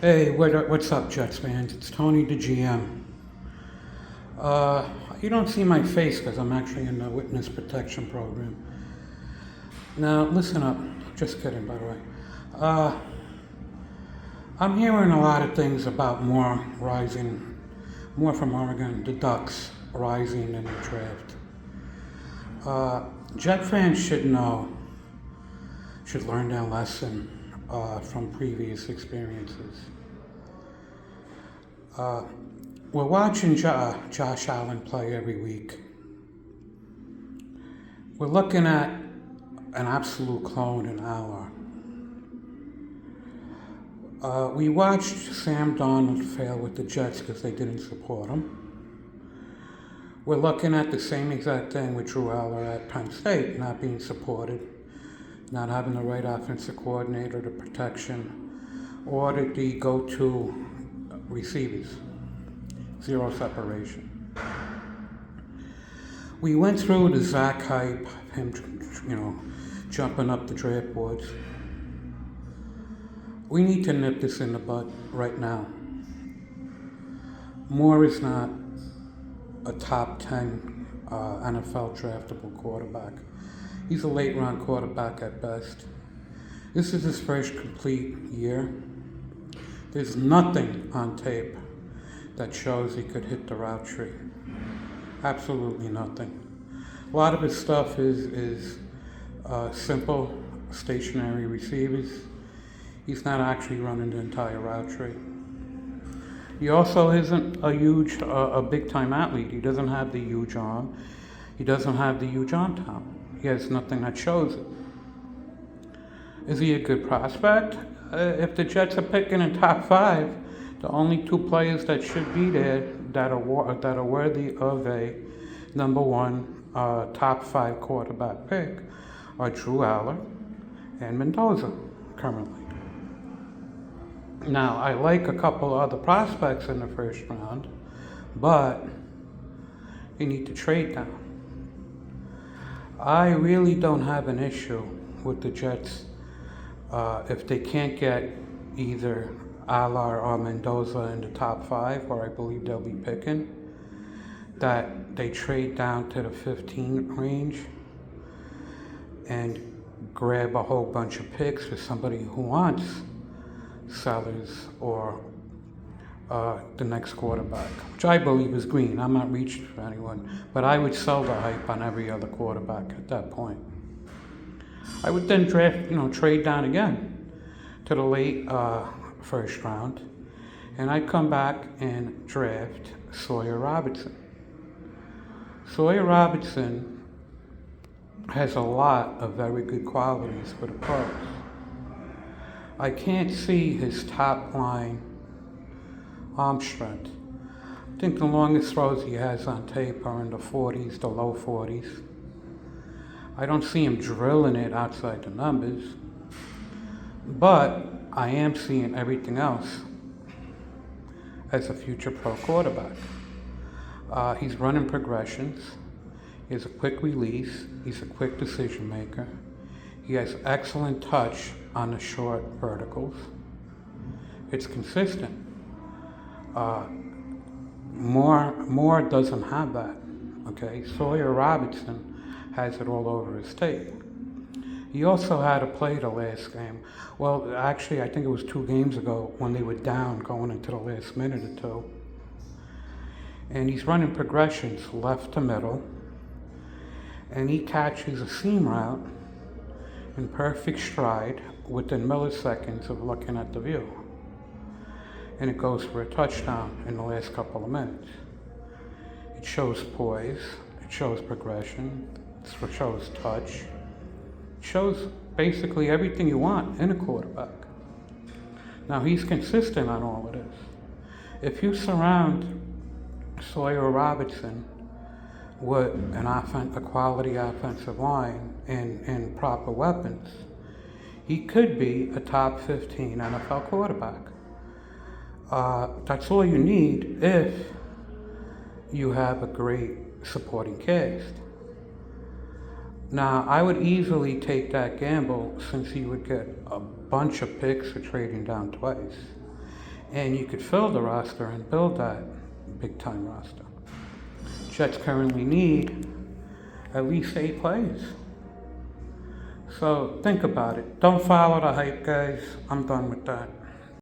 Hey, what's up, Jets fans? It's Tony the GM. You don't see my face because I'm actually in the witness protection program. Now, listen up. Just kidding, by the way. Uh, I'm hearing a lot of things about more from Oregon, the Ducks rising in the draft. Uh, Jet fans should learn their lesson from previous experiences. Uh, we're watching Josh Allen play every week. We're looking at an absolute clone in Aller. We watched Sam Darnold fail with the Jets because they didn't support him. We're looking at the same exact thing with Drew Aller at Penn State, not being supported, not having the right offensive coordinator, the protection, or the go-to receivers. Zero separation. We went through the Zach hype, him, jumping up the draft boards. We need to nip this in the bud right now. Moore is not a top 10 NFL draftable quarterback. He's a late round quarterback at best. This is his first complete year. There's nothing on tape that shows he could hit the route tree. Absolutely nothing. A lot of his stuff is simple, stationary receivers. He's not actually running the entire route tree. He also isn't a big-time athlete. He doesn't have the huge arm. He doesn't have the huge arm talent. He has nothing that shows it. Is he a good prospect? If the Jets are picking in top 5, the only 2 players that should be there that are worthy of a number 1 top 5 quarterback pick are Drew Aller and Mendoza currently. Now, I like a couple other prospects in the first round, but you need to trade down. I really don't have an issue with the Jets if they can't get either Alar or Mendoza in the top 5, or I believe they'll be picking, that they trade down to the 15 range and grab a whole bunch of picks for somebody who wants Sellers or the next quarterback, which I believe is Green. I'm not reaching for anyone, but I would sell the hype on every other quarterback at that point. I would then trade down again to the late first round, and I'd come back and draft Sawyer Robertson. Sawyer Robertson has a lot of very good qualities for the pros. I can't see his top line arm strength. I think the longest throws he has on tape are in the 40s, the low 40s. I don't see him drilling it outside the numbers, but I am seeing everything else as a future pro quarterback. He's running progressions. He has a quick release. He's a quick decision maker. He has excellent touch on the short verticals. It's consistent. Moore doesn't have that. Okay, Sawyer Robertson has it all over his tape. He also had to play the last game. Well, actually, I think it was 2 games ago when they were down going into the last minute or 2. And he's running progressions left to middle, and he catches a seam route in perfect stride within milliseconds of looking at the view. And it goes for a touchdown in the last couple of minutes. It shows poise, it shows progression, it shows touch, it shows basically everything you want in a quarterback. Now, he's consistent on all of this. If you surround Sawyer Robertson with a quality offensive line and proper weapons, he could be a top 15 NFL quarterback. That's all you need if you have a great supporting cast. Now, I would easily take that gamble since he would get a bunch of picks for trading down twice. and you could fill the roster and build that big time roster. Jets currently need at least 8 players. So think about it. Don't follow the hype, guys. I'm done with that.